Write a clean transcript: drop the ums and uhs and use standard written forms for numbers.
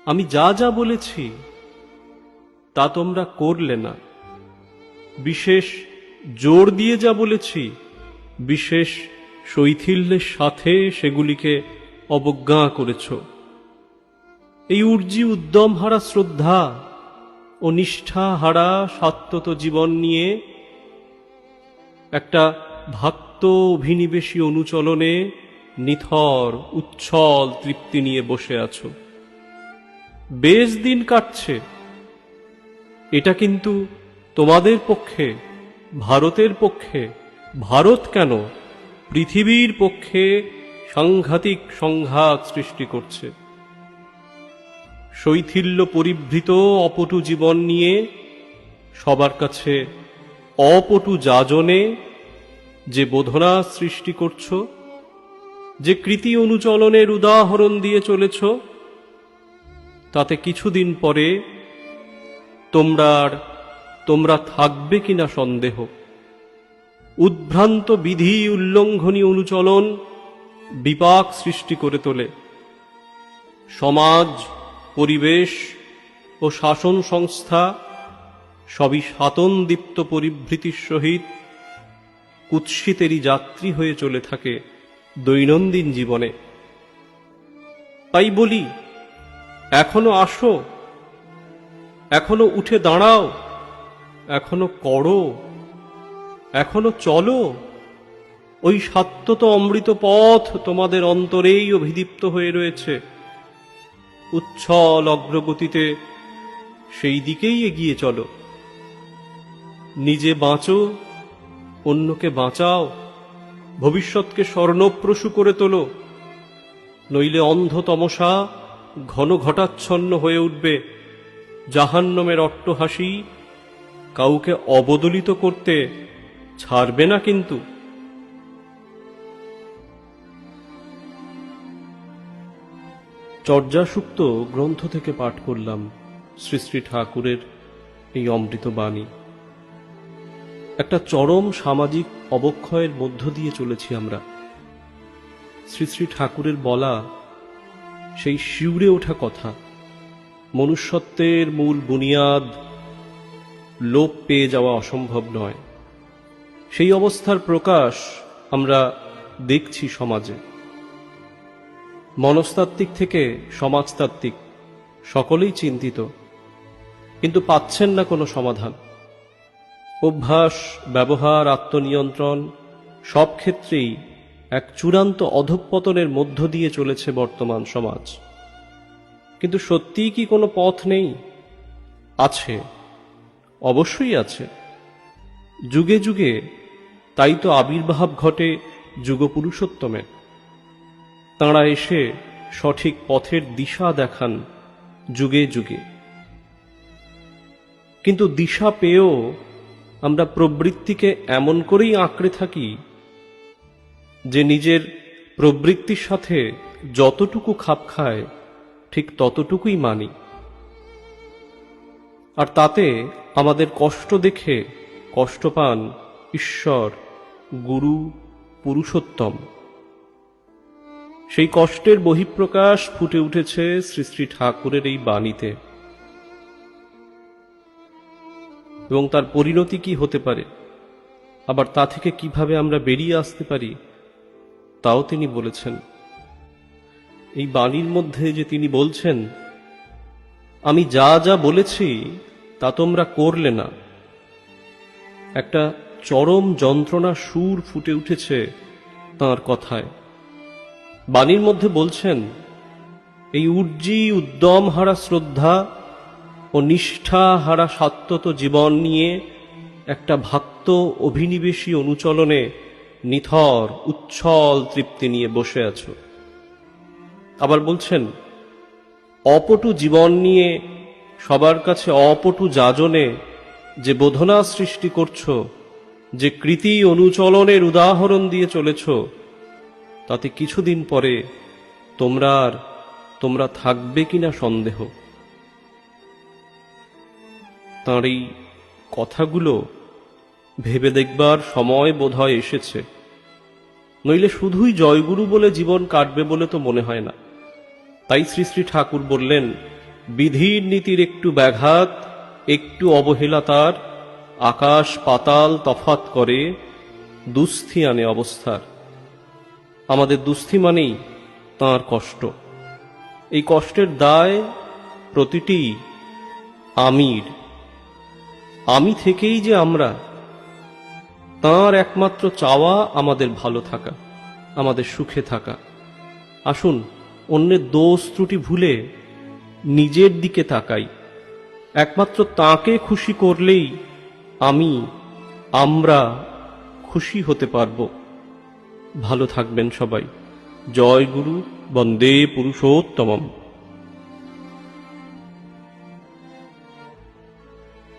আমি যা যা বলেছি তা তোমরা করলে না। বিশেষ জোর দিয়ে যা বলেছি, বিশেষ শৈথিল্যের সাথে সেগুলিকে অবজ্ঞা করেছ। এই উর্জি উদ্যম হারা শ্রদ্ধা ও নিষ্ঠা হারা সাত্যত জীবন নিয়ে একটা ভক্ত অভিনিবেশী অনুচলনে নিথর উচ্ছল তৃপ্তি নিয়ে বসে আছো। বেশ দিন কাটছে। এটা কিন্তু তোমাদের পক্ষে, ভারতের পক্ষে, ভারত কেন পৃথিবীর পক্ষে সাংঘাতিক সংঘাত সৃষ্টি করছে। শৈথিল্য পরিবৃত অপটু জীবন নিয়ে সবার কাছে অপটু যাজনে যে বোধনা সৃষ্টি করছ, যে কৃতি অনুচলনের উদাহরণ দিয়ে চলেছ, তাতে কিছুদিন পরে তোমরা থাকবে কিনা সন্দেহ। উদ্ভ্রান্ত বিধি উল্লঙ্ঘনী অনুচলন বিপাক সৃষ্টি করে তোলে। সমাজ, পরিবেশ ও শাসন সংস্থা সবই সাতনদীপ্ত পরিবৃতির সহিত কুৎসিতেরই যাত্রী হয়ে চলে থাকে দৈনন্দিন জীবনে। তাই বলি, এখনো আসো, এখনো উঠে দাঁড়াও, এখনো করো, এখনো চলো। ওই সাত্যত অমৃত পথ তোমাদের অন্তরেই অভিদীপ্ত হয়ে রয়েছে। উচ্ছল অগ্রগতিতে সেই দিকেই এগিয়ে চলো। নিজে বাঁচো, অন্যকে বাঁচাও, ভবিষ্যৎকে স্বর্ণপ্রসূ করে তোলো। নইলে অন্ধ তমসা ঘন ঘটাচ্ছন্ন হয়ে উঠবে। জাহান্নামের অট্টহাসি কাউকে অবদলিত করতে ছাড়বে না কিন্তু। চর্যাসূক্ত গ্রন্থ থেকে পাঠ করলাম শ্রী শ্রী ঠাকুরের এই অমৃত বাণী। একটা চরম সামাজিক অবক্ষয়ের মধ্য দিয়ে চলেছি আমরা। শ্রী শ্রী ঠাকুরের বলা সেই শিউরে ওঠা কথা, মনুষ্যত্বের মূল বুনিয়াদ লোপ পেয়ে যাওয়া অসম্ভব নয়। সেই অবস্থার প্রকাশ আমরা দেখছি সমাজে। মনস্তাত্ত্বিক থেকে সমাজতাত্ত্বিক সকলেই চিন্তিত, কিন্তু পাচ্ছেন না কোনো সমাধান। অভ্যাস, ব্যবহার, আত্মনিয়ন্ত্রণ সব ক্ষেত্রেই এক চূড়ান্ত অধঃপতনের মধ্য দিয়ে চলেছে বর্তমান সমাজ। কিন্তু সত্যিই কি কোনো পথ নেই? আছে, অবশ্যই আছে। যুগে যুগে তাই তো আবির্ভাব ঘটে যুগপুরুষোত্তমের। তাঁরা এসে সঠিক পথের দিশা দেখান যুগে যুগে। কিন্তু দিশা পেয়েও আমরা প্রবৃত্তিকে এমন করেই আঁকড়ে থাকি যে নিজের প্রবৃত্তির সাথে যতটুকু খাপ খায় ঠিক ততটুকুই মানি। আর তাতে আমাদের কষ্ট দেখে কষ্ট পান ঈশ্বর, গুরু, পুরুষোত্তম। সেই কষ্টের বহিঃপ্রকাশ ফুটে উঠেছে শ্রী শ্রী ঠাকুরের এই বাণীতে। এবং তার পরিণতি কি হতে পারে, আবার তা থেকে কিভাবে আমরা বেরিয়ে আসতে পারি, তাও তিনি বলেছেন। এই বাণীর মধ্যে যে তিনি বলছেন, আমি যা যা বলেছি তা তোমরা করলে না, একটা চরম যন্ত্রণা সুর ফুটে উঠেছে তাঁর কথায়। বাণীর মধ্যে বলছেন, এই উর্জি উদ্যম হারা শ্রদ্ধা ও নিষ্ঠা হারা সাত্যত জীবন নিয়ে একটা ভক্ত অভিনিবেশী অনুচলনে নিথর উচ্ছল তৃপ্তি নিয়ে বসে আছো। আবার বলছেন, অপটু জীবন নিয়ে সবার কাছে অপটু যাজনে যে বোধনা সৃষ্টি করছো, যে কৃতি অনুচলনের উদাহরণ দিয়ে চলেছ, তাতে কিছুদিন পরে তোমরা থাকবে কিনা সন্দেহ। তাঁর এই কথাগুলো ভেবে দেখবার সময় বোধহয় এসেছে। নইলে শুধুই জয়গুরু বলে জীবন কাটবে বলে তো মনে হয় না। তাই শ্রী শ্রী ঠাকুর বললেন, বিধির নীতির একটু ব্যাঘাত, একটু অবহেলা তার আকাশ পাতাল তফাত করে, দুস্থি আনে অবস্থার। আমাদের দুস্থি মানেই তাঁর কষ্ট। এই কষ্টের দায় প্রতিটি আমির। আমি থেকেই যে আমরা। তাঁর একমাত্র চাওয়া আমাদের ভালো থাকা, আমাদের সুখে থাকা। আসুন অন্যের দোষ ত্রুটি ভুলে নিজের দিকে তাকাই। একমাত্র তাঁকে খুশি করলেই আমরা খুশি হতে পারব। ভালো থাকবেন সবাই। জয় গুরু। বন্দে পুরুষোত্তমম।